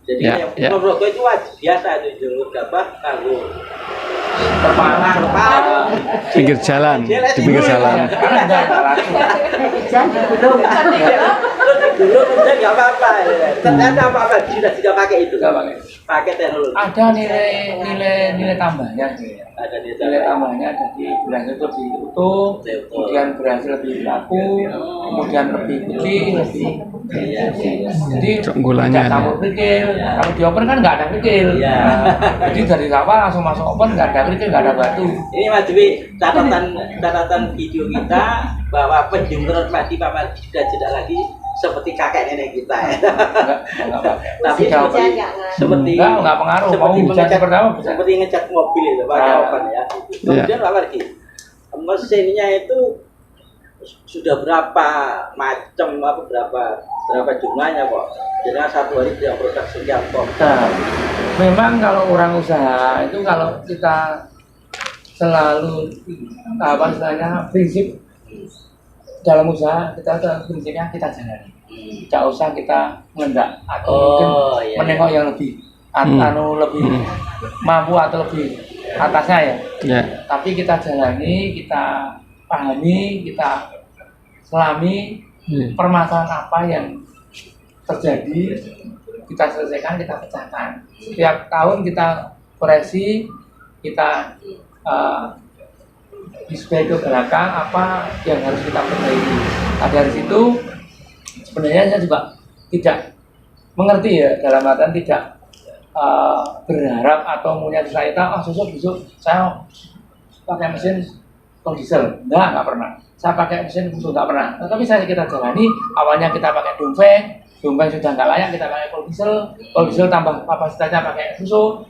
Jadi yang rokok itu biasa itu jemur apa? Kanggo terpalang, pinggir jalan, di pinggir jalan. Dulu kemudian nggak apa-apa, ternyata apa-apa sudah tidak pakai itu, pakai teknologi. Ada nilai tambahnya, Ada nilai tambahnya jadi beras itu lebih utuh, kemudian beras lebih laku, kemudian lebih putih, lebih jadi gulanya tidak campur kerikil. Kalau di oven kan nggak ada kerikil. Jadi dari awal langsung masuk oven nggak ada kerikil, nggak ada batu. Ini Mas Dwi, catatan video kita bahwa penjemuran padi Pak Mardi sudah tidak lagi seperti kakek nenek kita ya. Tapi seperti nggak pengaruh. Mau ngecat pertama bisa. Seperti ngecat mobil itu pakai oven ya. Kemudian Pak Mardi, mesinnya itu sudah berapa macam berapa jumlahnya kok? Jadi satu hari dia produksi sekian ton. Memang kalau orang usaha itu kalau kita selalu istilahnya prinsip dalam usaha kita prinsipnya kita jalani, tidak usah kita mengendak atau mungkin menengok yang lebih lebih mampu atau lebih atasnya ya. Tapi kita jalani, kita pahami, kita selami permasalahan apa yang terjadi, kita selesaikan, kita pecahkan. Setiap tahun kita koreksi, kita display ke belakang apa yang harus kita perbaiki. Nah, dari situ sebenarnya saya juga tidak mengerti ya, dalam artian tidak berharap atau punya cita-cita besok saya pakai mesin kok diesel. Enggak pernah. Saya pakai mesin khusus enggak pernah. Tetapi kita jalani, awalnya kita pakai Dongfeng sudah nggak layak, kita pakai kol diesel tambah kapasitasnya pakai susu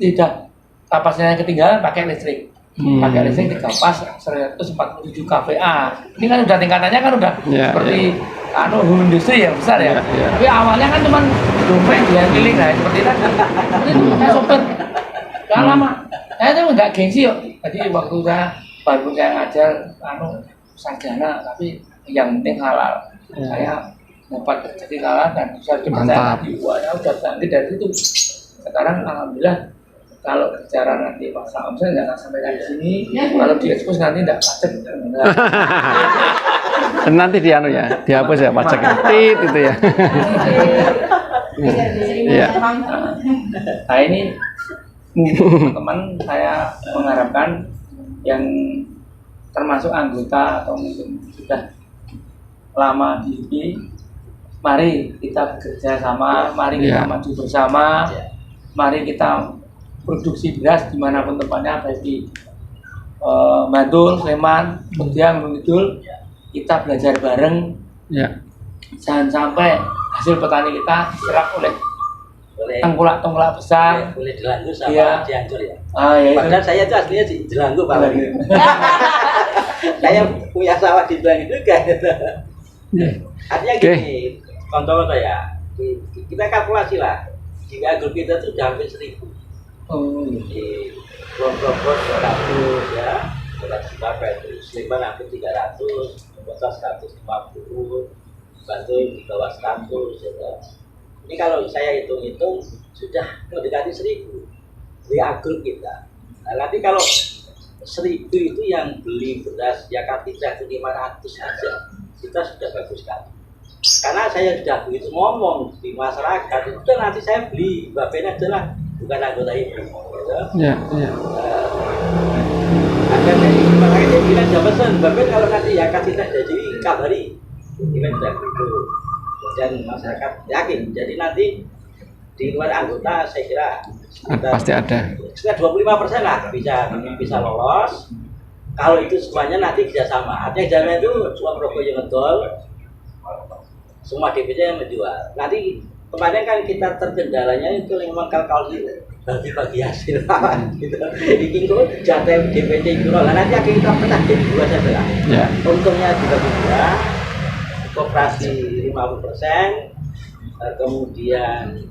tidak, kapasitasnya ketinggalan pakai listrik. Pakai listrik 3 pas 147 kVA. Ini kan udah tingkatannya kan udah seperti industri yang besar ya. Tapi awalnya kan cuma Dongfeng dia keliling seperti itu. Itu pakai sopir. Gak lama. Saya itu nggak gengsi yuk. Jadi waktu baru saya ngajar sarjana, tapi yang penting halal. Saya dapat jadi halal dan bisa dipercaya di uangnya udah ganti dari situ. Sekarang alhamdulillah kalau bicara nanti pasal omset jangan sampai dari sini. Kalau di ekspos nanti tidak pajak. Nanti dihapus ya pajaknya. Tit itu ya. Iya. Nah ini teman-teman saya mengharapkan yang termasuk anggota atau mungkin sudah lama di IP, mari kita bekerja sama, mari kita maju bersama, mari kita produksi beras dimanapun tempatnya, baik di Bantul, Sleman, Pediang, Gunung Kidul, kita belajar bareng. Jangan sampai hasil petani kita diserap oleh tengkulak besar, boleh Jelanggu sama Cianjur ya. Padahal saya itu aslinya di Jelanggu Pak. Saya punya sawah di Jelanggu juga. Artinya gini, contoh ya, kita kalkulasi lah, di agro kita itu sudah hampir 1000. Di Bogor 200 ya, 200 berapa itu, Sleman hampir 300, Kota 150, Bantul di bawah 100 ya. Ini kalau saya hitung-hitung sudah mendekati 1000 di agro kita. Nah, nanti kalau 1000 itu yang beli beras Jakarta itu 500 saja, kita sudah bagus sekali. Karena saya sudah begitu ngomong di masyarakat, itu kan nanti saya beli Bapen aja lah, bukan anggota itu. Agar dari makanya dia bilang jam pesan Bapen kalau nanti ya kasih tes jadi kabari, ini sudah begitu. Dan masyarakat yakin, jadi nanti di luar anggota saya kira pasti ada sekitar 25% lah bisa lolos. Kalau itu semuanya nanti bisa sama, artinya jalan itu semua rokok yang ngedol, semua DPC yang menjual. Nanti kemarin kan kita terkendalanya itu memang kalkulasi bagi hasil gitu. Di Kingko jatah DPC itu lah, nanti akan kita pecah jadi 2 saja lah. Untungnya dibagi 2. Koperasi 50%, kemudian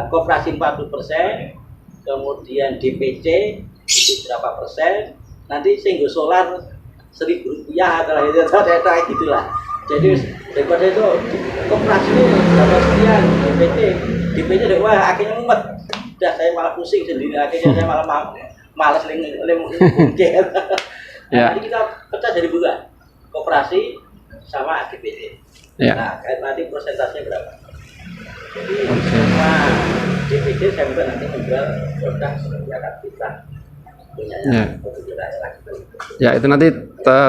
koperasi 40%, kemudian DPC itu berapa persen, nanti singgo solar Rp1.000 atau itu kayak gitulah. Jadi daripada itu koperasi itu dapat sekian DP-nya udah wah akhirnya mumet. Udah saya malah pusing sendiri, akhirnya saya malah malas lem. Nanti kita pecah jadi dua, koperasi sama DPD. Nah, nanti persentasenya berapa? Jadi semua DPD saya minta nanti menjual produk zakat fitrah. Ya itu nanti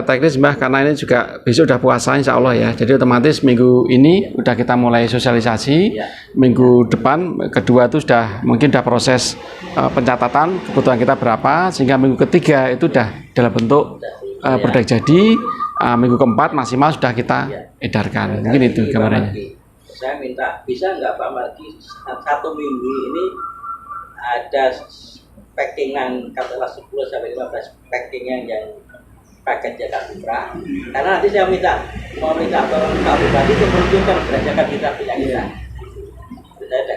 teknis Mbah, karena ini juga besok udah puasa insya Allah ya, jadi otomatis minggu ini udah kita mulai sosialisasi, minggu depan kedua itu sudah mungkin udah proses pencatatan kebutuhan kita berapa, sehingga minggu ketiga itu udah dalam bentuk produk jadi, minggu keempat maksimal sudah kita edarkan, mungkin itu gambarannya. Saya minta bisa nggak Pak Mardi 1 minggu ini ada packingan katakanlah 10-15 packingan yang paket zakat fitrah, karena nanti saya minta tolong Pak Bupati untuk menunjukkan beras zakat fitrah punya kita. Saya ada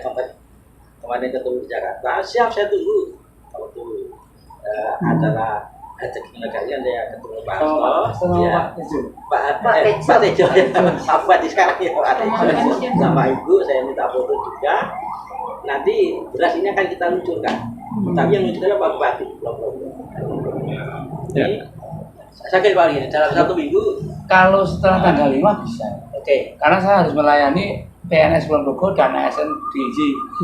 kemarin ketemu di Jakarta, siap saya tunggu waktu acara hajat kalian saya ketemu Pak Hasto, Pak Tejo, Pak Bupati sekarang ya Pak Tejo sama Ibu, saya minta foto juga. Nanti beras ini akan kita luncurkan. Tapi yang lucu adalah Pak Bupati. Ini sakit Pak ini dalam 1 minggu. Kalau setelah tanggal 5 bisa. Oke. Karena saya harus melayani PNS Kulon Progo dan ASN DIJ.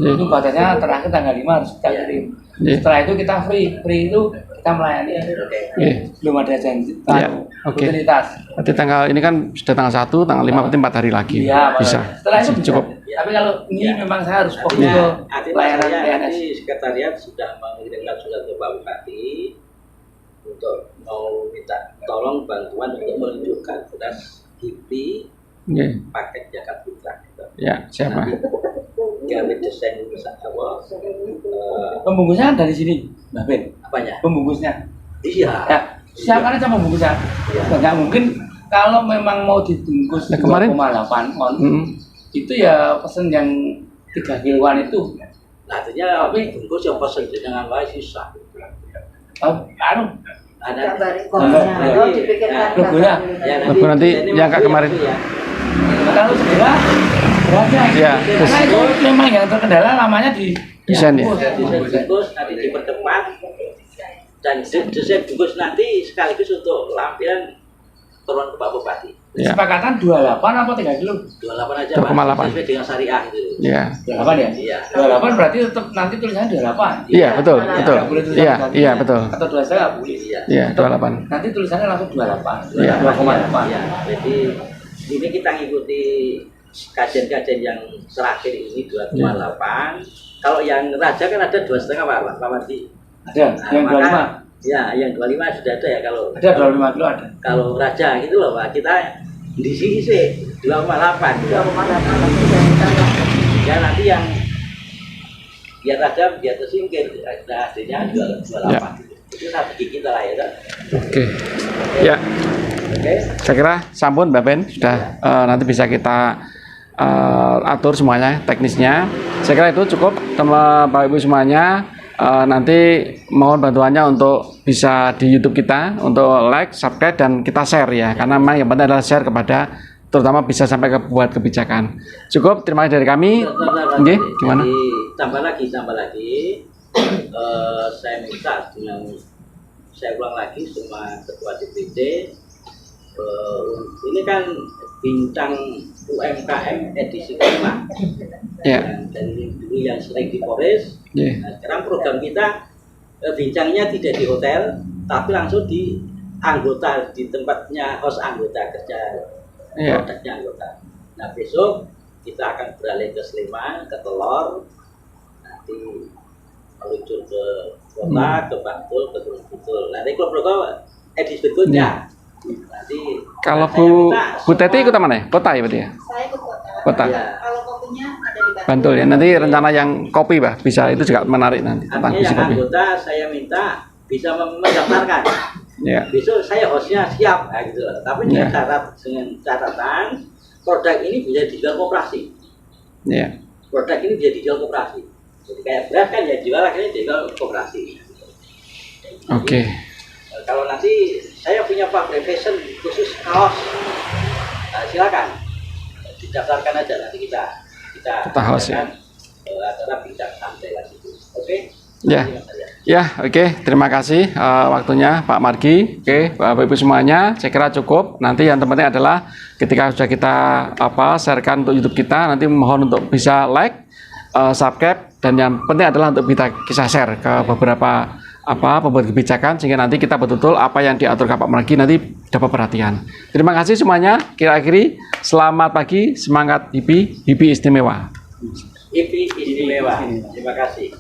Itu batasnya terakhir tanggal 5 harus kita kirim. Setelah itu kita free itu kita melayani. Belum ada janji. Rutinitas. Berarti tanggal ini kan sudah tanggal 1, tanggal 5 berarti 4 hari lagi. Bisa. Setelah itu cukup. Tapi kalau ini memang saya harus fokus ke pelayanan PNS. Nanti sekretariat sudah mengirimkan surat ke Pak Bupati untuk mau minta tolong bantuan untuk menunjukkan beras HIPI paket zakat fitrah. Ya, siapa? Kami desain apa? Pembungkusnya dari sini, Mbak Ben. Apanya? Pembungkusnya. Iya. Ya, siapkan aja pembungkusnya. Nggak mungkin kalau memang mau dibungkus 2,8 on. Itu ya pesen yang 3 kiloan itu. Nah, artinya bungkus yang pesen dengan baik susah. Logo nanti yang kak kemarin. Kalau segera berarti karena itu memang yang terkendala lamanya di desain ya. Bungkus nanti dipercepat dan desain bungkus nanti sekaligus untuk lampiran turun ke Pak Bupati. Kesepakatan 28 apa 3 kilo? 28 aja 2,8. Sesuai dengan syariah itu. Iya. 28 ya? Iya. 28 berarti tetap nanti tulisannya 28. Iya, betul. Iya, betul. Atau 21 boleh. Iya, 28. Nanti tulisannya langsung 28. Iya. 2,8. Iya. Jadi ini kita ngikuti kajian-kajian yang terakhir ini 2,8. Kalau yang raja kan ada 2,5 Pak Mardi. Ada, yang 25. Ya, yang 25 sudah ada ya kalau. Ada 25 kilo ada. Kalau raja gitu loh Pak, kita di sini sih 2,8. Ya nanti yang biar raja biar tersingkir, ada hasilnya 2,8. Itu strategi kita lah ya kan. Oke. Ya. Oke. Saya kira sampun Mbak Ben sudah nanti bisa kita atur semuanya teknisnya. Saya kira itu cukup teman Bapak Ibu semuanya. Nanti mohon bantuannya untuk bisa di YouTube kita untuk like, subscribe dan kita share ya, karena memang yang penting adalah share kepada terutama bisa sampai ke buat kebijakan. Cukup, terima kasih dari kami. Oke, gimana? Tambah lagi. Saya minta dengan saya ulang lagi semua ketua DPD. Ini kan bintang UMKM edisi kelima. Dari dulu yang sering di Polres. Nah, sekarang program kita bincangnya tidak di hotel, tapi langsung di anggota, di tempatnya host anggota kerja, produknya anggota. Nah besok kita akan beralih ke Sleman, ke Telor, nanti meluncur ke kota, ke Bantul, ke Gunung Kidul. Nanti Kulon edisi berikutnya. Nanti kalau Bu Teti ikut mana ya? Kota ya berarti ya? Saya ke Kota. Ya. Kalau kopinya ada di Bantul ya. Nanti rencana yang kopi Pak bisa, itu juga menarik nanti. Artinya yang anggota saya minta bisa mendaftarkan. Besok saya hostnya siap, nah, gitu. Tapi dengan catatan produk ini bisa dijual koperasi. Produk ini bisa dijual koperasi. Jadi kayak beras kan ya jual, akhirnya dijual koperasi. Oke. Kalau nanti saya punya pabrik fashion khusus kaos, nah, silakan didaftarkan aja, nanti kita host ya. acara bincang santai lagi. Oke? Ya, oke. Terima kasih waktunya Pak Margi. Oke, Bapak Ibu semuanya, saya kira cukup. Nanti yang terpenting adalah ketika sudah kita sharekan untuk YouTube kita, nanti mohon untuk bisa like, subscribe, dan yang penting adalah untuk kita share ke beberapa pembuat kebijakan, sehingga nanti kita betul-betul apa yang diatur Pak Margi nanti dapat perhatian. Terima kasih semuanya. Kira-kira selamat pagi, semangat HIPI istimewa. HIPI istimewa. Terima kasih.